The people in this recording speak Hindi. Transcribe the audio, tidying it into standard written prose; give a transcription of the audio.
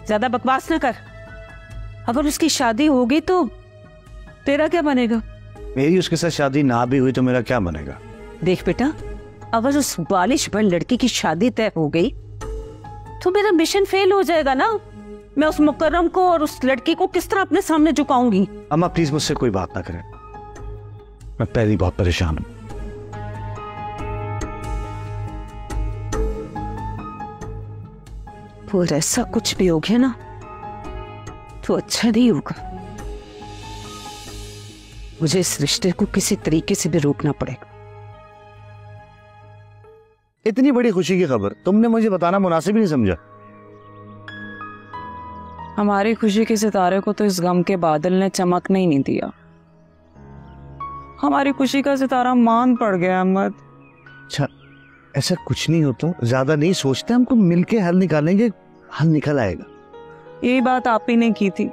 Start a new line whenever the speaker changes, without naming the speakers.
ज्यादा बकवास न कर। अगर उसकी शादी होगी तो तेरा क्या बनेगा?
मेरी उसके साथ शादी ना भी हुई तो मेरा क्या बनेगा?
देख बेटा, अगर उस बालिश बन लड़की की शादी तय हो गई तो मेरा मिशन फेल हो जाएगा ना। मैं उस मुकर्रम को और उस लड़की को किस तरह अपने सामने झुकाऊंगी?
अम्मा प्लीज मुझसे कोई बात ना करें, मैं पहले ही बहुत परेशान हूं।
और ऐसा कुछ भी हो गया ना तो अच्छा नहीं होगा। मुझे इस रिश्ते को किसी तरीके से भी रोकना पड़ेगा।
इतनी बड़ी खुशी की खबर तुमने मुझे बताना मुनासिब ही नहीं समझा।
हमारी खुशी के सितारे को तो इस गम के बादल ने चमकने ही नहीं दिया। हमारी खुशी का सितारा मान पड़ गया अहमद।
अच्छा, ऐसा कुछ नहीं होता, ज्यादा नहीं सोचते, हमको मिलके हल निकालेंगे, हल निकल आएगा।
यही बात आप ही ने की थी,